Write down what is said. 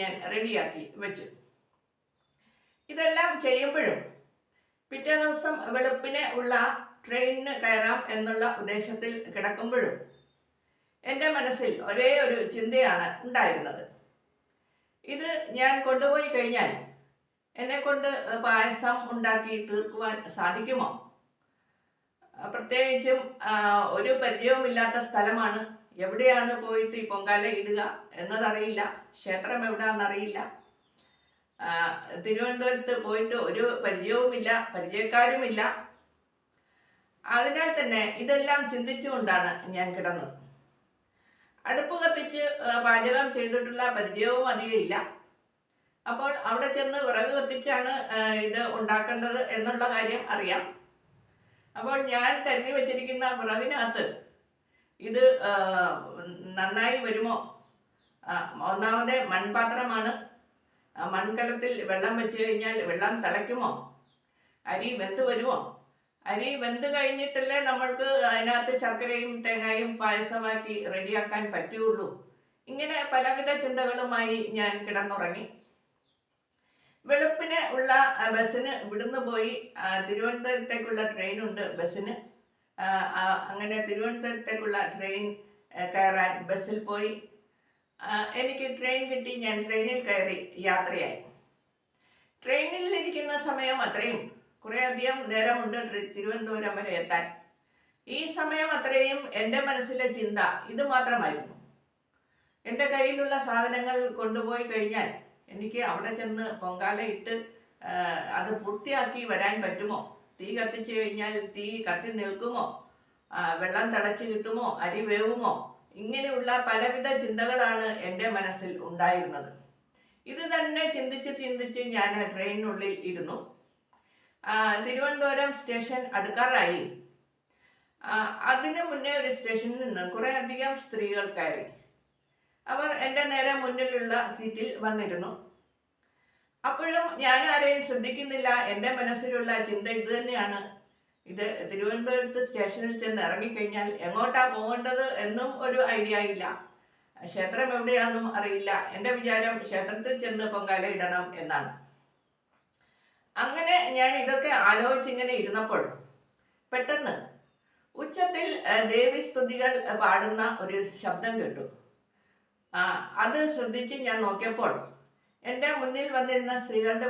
ഞാൻ റെഡിയാക്കി വെച്ചു. ഇതെല്ലാം ചെയ്യുമ്പോഴും പിറ്റേ ദിവസം വെളുപ്പിനെ ഉള്ള ട്രെയിനിന് കയറാം എന്നുള്ള ഉദ്ദേശത്തിൽ കിടക്കുമ്പോഴും എൻ്റെ മനസ്സിൽ ഒരേ ഒരു ചിന്തയാണ് ഉണ്ടായിരുന്നത്. ഇത് ഞാൻ കൊണ്ടുപോയി കഴിഞ്ഞാൽ എന്നെക്കൊണ്ട് പായസം ഉണ്ടാക്കി തീർക്കുവാൻ സാധിക്കുമോ? പ്രത്യേകിച്ചും ഒരു പരിചയവുമില്ലാത്ത സ്ഥലമാണ്. എവിടെയാണ് പോയിട്ട് ഈ പൊങ്കാല ഇടുക എന്നതറിയില്ല. ക്ഷേത്രം എവിടെയാണെന്നറിയില്ല. തിരുവനന്തപുരത്ത് പോയിട്ട് ഒരു പരിചയവുമില്ല, പരിചയക്കാരുമില്ല. അതിനാൽ തന്നെ ഇതെല്ലാം ചിന്തിച്ചുകൊണ്ടാണ് ഞാൻ കിടന്നത്. അടുപ്പ് കത്തിച്ച് പാചകം ചെയ്തിട്ടുള്ള പരിചയവും അധികമില്ല. അപ്പോൾ അവിടെ ചെന്ന് വിറക് കത്തിച്ചാണ് ഇത് ഉണ്ടാക്കേണ്ടത് എന്നുള്ള കാര്യം അറിയാം. അപ്പോൾ ഞാൻ കരുതി വെച്ചിരിക്കുന്ന വിറകിനകത്ത് ഇത് നന്നായി വരുമോ? ഒന്നാമത് മൺപാത്രമാണ്. മൺകലത്തിൽ വെള്ളം വെച്ച് കഴിഞ്ഞാൽ വെള്ളം തിളയ്ക്കുമോ? അരി വെന്ത് വരുമോ? അരി വെന്ത് കഴിഞ്ഞിട്ടല്ലേ നമ്മൾക്ക് അതിനകത്ത് ശർക്കരയും തേങ്ങയും പായസമാക്കി റെഡിയാക്കാൻ പറ്റുകയുള്ളൂ. ഇങ്ങനെ പലവിധ ചിന്തകളുമായി ഞാൻ കിടന്നുറങ്ങി. വെളുപ്പിന് ഉള്ള ബസ്സിന് ഇവിടുന്ന് പോയി തിരുവനന്തപുരത്തേക്കുള്ള ട്രെയിനുണ്ട് ബസ്സിന്. അങ്ങനെ തിരുവനന്തപുരത്തേക്കുള്ള ട്രെയിൻ കയറാൻ ബസ്സിൽ പോയി. എനിക്ക് ട്രെയിൻ കിട്ടി. ഞാൻ ട്രെയിനിൽ കയറി യാത്രയായി. ട്രെയിനിൽ ഇരിക്കുന്ന സമയം അത്രയും കുറേയധികം നേരമുണ്ട് തിരുവനന്തപുരം വരെ എത്താൻ. ഈ സമയം അത്രയും എൻ്റെ മനസ്സിലെ ചിന്ത ഇത് മാത്രമായിരുന്നു. എൻ്റെ കയ്യിലുള്ള സാധനങ്ങൾ കൊണ്ടുപോയി കഴിഞ്ഞാൽ എനിക്ക് അവിടെ ചെന്ന് പൊങ്കാല ഇട്ട് അത് പൂർത്തിയാക്കി വരാൻ പറ്റുമോ? തീ കത്തിച്ചു കഴിഞ്ഞാൽ തീ കത്തി നിൽക്കുമോ? വെള്ളം തിളച്ച് കിട്ടുമോ? അരി വേവുമോ? ഇങ്ങനെയുള്ള പലവിധ ചിന്തകളാണ് എൻ്റെ മനസ്സിൽ ഉണ്ടായിരുന്നത്. ഇത് തന്നെ ചിന്തിച്ച് ചിന്തിച്ച് ഞാൻ ട്രെയിനിനുള്ളിൽ ഇരുന്നു. തിരുവനന്തപുരം സ്റ്റേഷൻ അടുക്കാറായി. അതിനു മുന്നേ ഒരു സ്റ്റേഷനിൽ നിന്ന് കുറേ അധികം സ്ത്രീകൾ കയറി. അവർ എൻ്റെ നേരെ മുന്നിലുള്ള സീറ്റിൽ വന്നിരുന്നു. അപ്പോഴും ഞാൻ ആരെയും ശ്രദ്ധിക്കുന്നില്ല. എൻ്റെ മനസ്സിലുള്ള ചിന്ത ഇത് തന്നെയാണ്. ഇത് തിരുവനന്തപുരത്ത് സ്റ്റേഷനിൽ ചെന്ന് ഇറങ്ങിക്കഴിഞ്ഞാൽ എങ്ങോട്ടാണ് പോകേണ്ടത് എന്നും ഒരു ഐഡിയ ഇല്ല. ക്ഷേത്രം എവിടെയാണെന്നും അറിയില്ല. എൻ്റെ വിചാരം ക്ഷേത്രത്തിൽ ചെന്ന് പൊങ്കാല ഇടണം എന്നാണ്. അങ്ങനെ ഞാൻ ഇതൊക്കെ ആലോചിച്ചിങ്ങനെ ഇരുന്നപ്പോൾ പെട്ടെന്ന് ഉച്ചത്തിൽ ദേവീസ്തുതികൾ പാടുന്ന ഒരു ശബ്ദം കേട്ടു. അത് ശ്രദ്ധിച്ച് ഞാൻ നോക്കിയപ്പോൾ എൻ്റെ മുന്നിൽ വന്നിരുന്ന സ്ത്രീകളുടെ